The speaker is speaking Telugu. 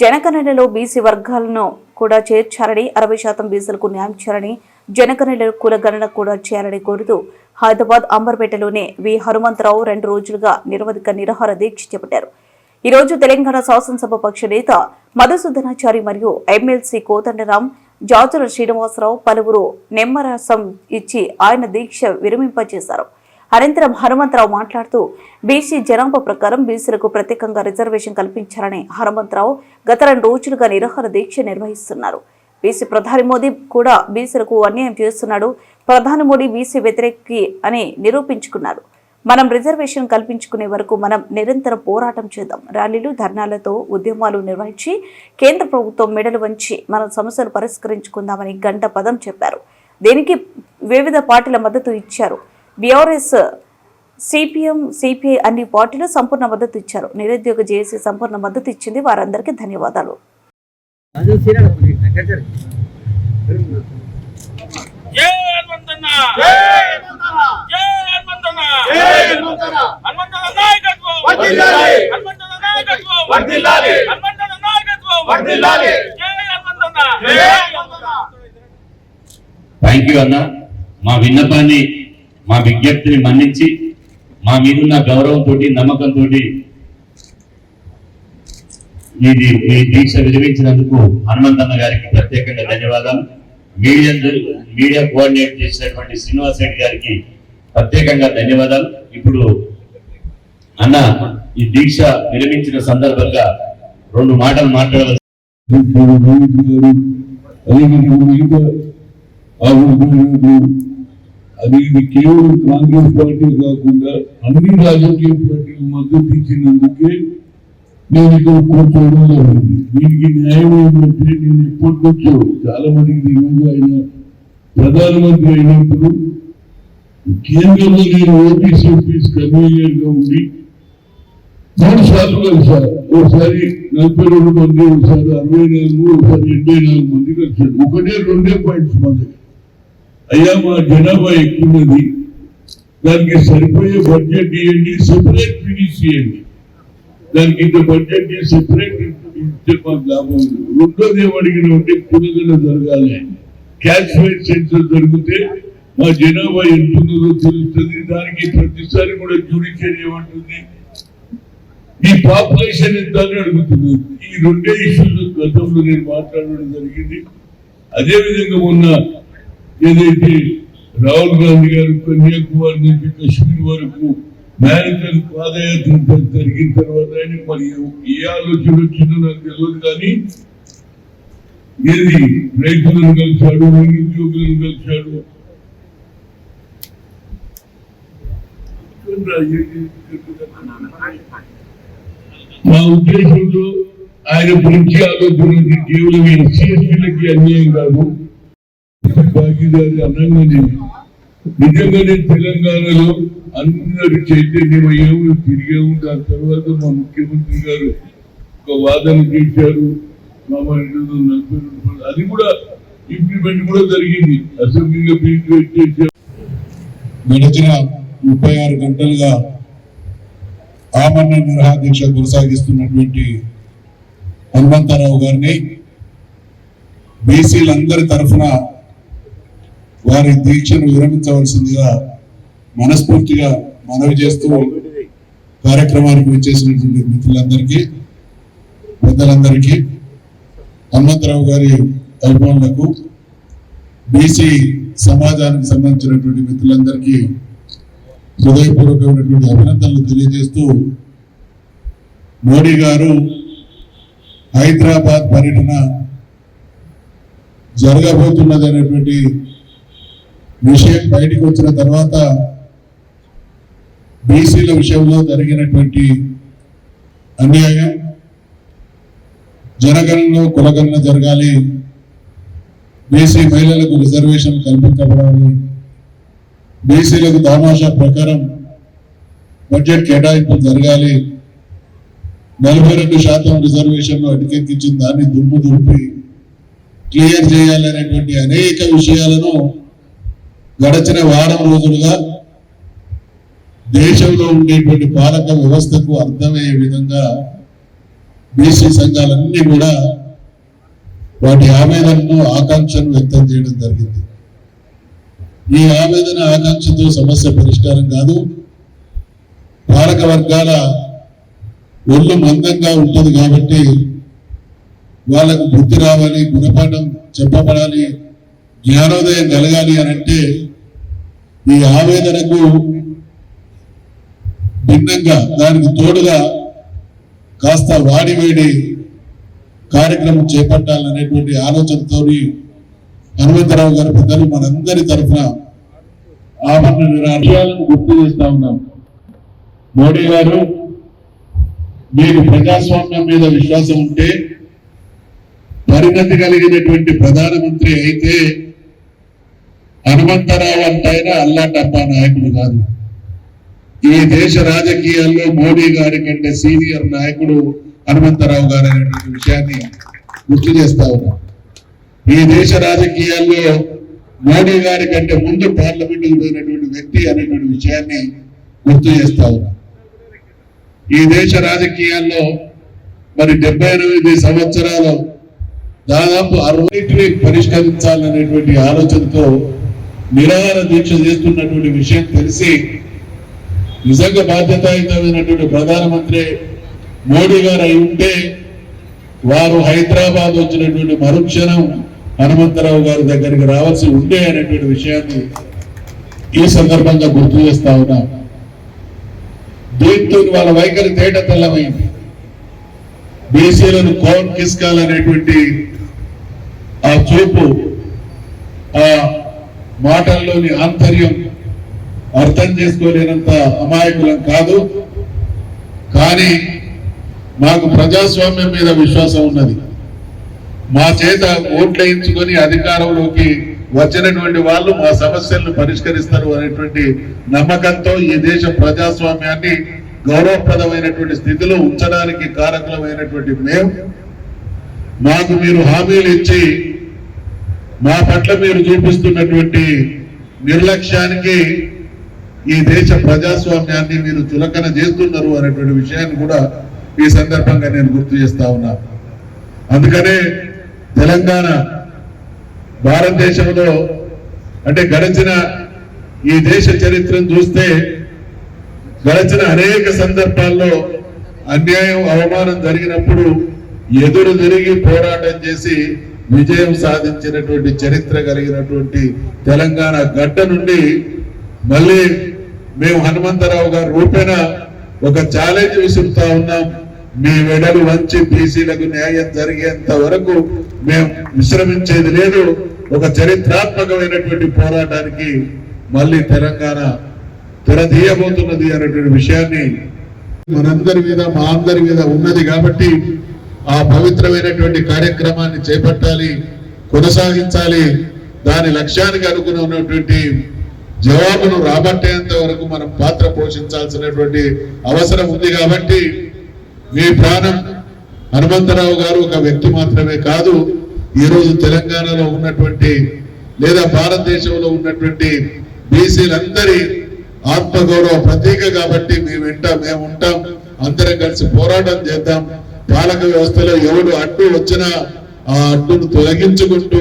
జనగణనలో బీసీ వర్గాలను కూడా చేర్చారని 60% బీసీలకు న్యాయం చేయాలని జనగణనలో కులగణన కూడా చేయాలని కోరుతూ హైదరాబాద్ అంబర్పేటలోని వి హనుమంతరావు 2 రోజులుగా నిరవధిక నిరాహార దీక్ష చేపట్టారు. ఈ రోజు తెలంగాణ శాసనసభ పక్ష నేత మధుసూదనాచారి మరియు ఎమ్మెల్సీ కోదండరాం, జాజుల శ్రీనివాసరావు పలువురు నిమ్మరసం ఇచ్చి ఆయన దీక్ష విరమింపజేశారు. అనంతరం హనుమంతరావు మాట్లాడుతూ బీసీ జనాభా ప్రకారం బీసీలకు ప్రత్యేకంగా రిజర్వేషన్ కల్పించాలని హనుమంతరావు గత 2 రోజులుగా నిరాహార దీక్ష నిర్వహిస్తున్నారు. బీసీ ప్రధాని మోదీ కూడా బీసీలకు అన్యాయం చేస్తున్నాడు, ప్రధాని మోదీ బీసీ వ్యతిరేకి అని నిరూపించుకున్నారు. మనం రిజర్వేషన్ కల్పించుకునే వరకు మనం నిరంతరం పోరాటం చేద్దాం, ర్యాలీలు ధర్నాలతో ఉద్యమాలు నిర్వహించి కేంద్ర ప్రభుత్వం మెడలు వంచి మన సమస్యలు పరిష్కరించుకుందామని గంట పదం చెప్పారు. దీనికి వివిధ పార్టీల మద్దతు ఇచ్చారు. బీఆర్ఎస్, సిపిఎం, సిపిఐ అన్ని పార్టీలు సంపూర్ణ మద్దతు ఇచ్చారు. నిరుద్యోగ జేఏసీ సంపూర్ణ మద్దతు ఇచ్చింది. వారందరికీ ధన్యవాదాలు. థ్యాంక్ యూ అన్న. మా విన్నపాన్ని, మా విజ్ఞప్తిని మన్నించి మా మీదున్న గౌరవంతో, నమ్మకంతో మీ దీక్ష విరమించినందుకు హనుమంతన్న గారికి ప్రత్యేకంగా ధన్యవాదాలు. మీడియా కోఆర్డినేట్ చేసినటువంటి శ్రీనివాస్ రెడ్డి గారికి ప్రత్యేకంగా ధన్యవాదాలు. ఇప్పుడు అన్న ఈ దీక్ష విరమించిన సందర్భంగా 2 మాటలు మాట్లాడవలసి. అది కేవలం కాంగ్రెస్ పార్టీ కాకుండా అన్ని రాజకీయ పార్టీలు మద్దతు ఇచ్చినందుకే నేను ఇక్కడ కూర్చోవడం జరిగింది. దీనికి న్యాయం ఏంటంటే నేను ఎప్పటి నుంచో చాలా మందికి ఈరోజు ఆయన ప్రధానమంత్రి అయినప్పుడు కేంద్రంలో నేను ఓబీసీ ఆఫీస్ కన్వీనర్ గా ఉండి 3 సార్లు కలిసారు. ఒకసారి 42 మంది, ఒకసారి 64, ఒకసారి 84 మంది కలిసారు. 1-2 పాయింట్స్ మా దగ్గర. అయ్యా మా జనాభా ఎక్కున్నది, దానికి సరిపోయే బడ్జెట్ ఇవ్వండి, సెపరేట్ ఫినిష్ చేయండి, దానికి ఇంత బడ్జెట్ సెపరేట్ ఇస్తే మాకు లాభం ఉంది. రెండోది ఏమడిగిన ఉంటే కులగణ జరగాలి, క్యాష్ రేట్ సెన్సర్ జరిగితే మా జనాభా ఎంతున్నదో తెలుస్తుంది. దానికి ప్రతిసారి కూడా జ్యుడిషియరీ ఏమంటుంది, ఈ పాపులేషన్ ఎంత అని అడుగుతుంది. ఈ 2 ఇష్యూస్ గతంలో నేను మాట్లాడడం జరిగింది. అదేవిధంగా మొన్న ఏదైతే రాహుల్ గాంధీ గారు కన్యాకుమారి నుంచి కశ్మీర్ వరకు మ్యారథాన్ పాదయాత్ర జరిగిన తర్వాత ఆయన మరి ఏ ఆలోచన వచ్చిందో నాకు తెలియదు, కానీ ఏది రైతులను కలిశాడు, నిరుద్యోగులను కలిశాడు. మా ఉద్దేశంలో ఆయన మంచి ఆలోచన కేవలం ఎస్సీఎస్టీలకి అన్యాయం కాదు, భాగీదారి అనగానే నిజంగానే తెలంగాణలో అందరు చైతన్యమయ్యాము, తిరిగాము. దాని తర్వాత మా ముఖ్యమంత్రి గారు ఒక వాదన చేశారు, అది కూడా ఇంప్లిమెంట్ కూడా జరిగింది. అసెంబ్లీలో బిల్ చేశారు. గడిచిన 36 గంటలుగా ఆమరణ నిరాహార దీక్ష కొనసాగిస్తున్నటువంటి హనుమంతరావు గారిని బీసీలందరి తరఫున వారి దీక్షను విరమించవలసిందిగా మనస్ఫూర్తిగా మనవి చేస్తూ కార్యక్రమానికి వచ్చేసినటువంటి మిత్రులందరికీ, పెద్దలందరికీ, హనుమంతరావు గారి అభిమానులకు, బీసీ సమాజానికి సంబంధించినటువంటి మిత్రులందరికీ హృదయపూర్వకమైనటువంటి అభినందనలు తెలియజేస్తూ, మోడీ గారు హైదరాబాద్ పర్యటన జరగబోతున్నది అనేటువంటి విషయం బయటకు వచ్చిన తర్వాత బీసీల విషయంలో జరిగినటువంటి అన్యాయం, జనగణనలో కులగణన జరగాలి, బీసీ మహిళలకు రిజర్వేషన్ కల్పించబడాలి, బీసీలకు దామాషా ప్రకారం బడ్జెట్ కేటాయింపు జరగాలి, 42% రిజర్వేషన్లు అటకెక్కించిన దాన్ని దుమ్ము దులిపి క్లియర్ చేయాలనేటువంటి అనేక విషయాలను గడచిన వారం రోజులుగా దేశంలో ఉండేటువంటి పాలక వ్యవస్థకు అర్థమయ్యే విధంగా బీసీ సంఘాలన్నీ కూడా వాటి ఆవేదనను ఆకాంక్షను వ్యక్తం చేయడం జరిగింది. ఈ ఆవేదన ఆకాంక్షతో సమస్య పరిష్కారం కాదు. పాలక వర్గాల ఒళ్ళు మందంగా ఉంటుంది కాబట్టి వాళ్ళకు బుద్ధి రావాలి, గుణపాఠం చెప్పబడాలి, జ్ఞానోదయం కలగాలి అని అంటే ఈ ఆవేదనకు భిన్నంగా దానికి తోడుగా కాస్త వాడివేడి కార్యక్రమం చేపట్టాలనేటువంటి ఆలోచనతో హనుమంతరావు గారి పెద్దలు మనందరి తరఫున ఆమరణ నిరాహారాలను గుర్తు చేస్తా ఉన్నాం. మోడీ గారు, మీకు ప్రజాస్వామ్యం మీద విశ్వాసం ఉంటే పరిణతి కలిగినటువంటి ప్రధానమంత్రి అయితే హనుమంతరావు అంటైనా అల్లా డబ్బా నాయకుడు కాదు. ఈ దేశ రాజకీయాల్లో మోడీ గారి కంటే సీనియర్ నాయకుడు హనుమంతరావు గారు అనేటువంటి విషయాన్ని గుర్తు చేస్తా ఉన్నాం. ఈ దేశ రాజకీయాల్లో మోడీ గారి కంటే ముందు పార్లమెంటుకు పోయినటువంటి వ్యక్తి అనేటువంటి విషయాన్ని గుర్తు చేస్తా ఉన్నాం. ఈ దేశ రాజకీయాల్లో మరి 78 సంవత్సరాలు దాదాపు 60 పరిష్కరించాలనేటువంటి ఆలోచనతో నిరాహార దీక్ష చేస్తున్నటువంటి విషయం తెలిసి నిజంగా బాధ్యతాయుతమైనటువంటి ప్రధానమంత్రి మోడీ గారు అయి ఉంటే వారు హైదరాబాద్ వచ్చినటువంటి మరుక్షణం హనుమంతరావు గారి దగ్గరికి రావాల్సి ఉండే అనేటువంటి విషయాన్ని ఈ సందర్భంగా గుర్తు చేస్తా ఉన్నా. దీంతో వాళ్ళ వైఖరి తేట తెల్లమైంది. బీసీలను కోన్ కిస్కాలనేటువంటి ఆ చూపు, ఆ మాటల్లోని ఆంతర్యం అర్థం చేసుకోలేనంత అమాయకులం కాదు. కానీ మాకు ప్రజాస్వామ్యం మీద విశ్వాసం ఉన్నది. మా చేత ఓట్లేయించుకొని అధికారంలోకి వచ్చినటువంటి వాళ్ళు మా సమస్యలను పరిష్కరిస్తారు అనేటువంటి నమ్మకంతో ఈ దేశ ప్రజాస్వామ్యాన్ని గౌరవప్రదమైనటువంటి స్థితిలో ఉంచడానికి కారకులమైనటువంటి మేము, మాకు మీరు హామీలు ఇచ్చి మా పట్ల మీరు చూపిస్తున్నటువంటి నిర్లక్ష్యానికి ఈ దేశ ప్రజాస్వామ్యాన్ని మీరు చులకన చేస్తున్నారు అనేటువంటి విషయాన్ని కూడా ఈ సందర్భంగా నేను గుర్తు చేస్తా ఉన్నా. అందుకనే తెలంగాణ భారతదేశంలో అంటే గడిచిన ఈ దేశ చరిత్రను చూస్తే గడిచిన అనేక సందర్భాల్లో అన్యాయం, అవమానం జరిగినప్పుడు ఎదురు తిరిగి పోరాటం చేసి విజయం సాధించినటువంటి చరిత్ర కలిగినటువంటి తెలంగాణ గడ్డ నుండి మళ్ళీ మేము హనుమంతరావు గారి రూపేణ ఒక ఛాలెంజ్ విసురుతా ఉన్నాం. మీ వెడలు వంచి బీసీలకు న్యాయం జరిగేంత వరకు మేము విశ్రమించేది లేదు. ఒక చరిత్రాత్మకమైనటువంటి పోరాటానికి మళ్ళీ తెలంగాణ తెరదీయబోతున్నది అనేటువంటి విషయాన్ని మనందరి మీద, మా అందరి మీద ఉన్నది కాబట్టి ఆ పవిత్రమైనటువంటి కార్యక్రమాన్ని చేపట్టాలి, కొనసాగించాలి. దాని లక్ష్యానికి అనుగుణమైనటువంటి జవాబును రాబట్టేంత వరకు మనం పాత్ర పోషించాల్సినటువంటి అవసరం ఉంది. కాబట్టి మీ ప్రాణం హనుమంతరావు గారు ఒక వ్యక్తి మాత్రమే కాదు, ఈరోజు తెలంగాణలో ఉన్నటువంటి లేదా భారతదేశంలో ఉన్నటువంటి బీసీలందరి ఆత్మగౌరవ ప్రతీక కాబట్టి మీ వెంట మేము ఉంటాం. అందరం కలిసి పోరాటం చేద్దాం. పాలక వ్యవస్థలో ఎవడు అడ్డు వచ్చినా ఆ అడ్డును తొలగించుకుంటూ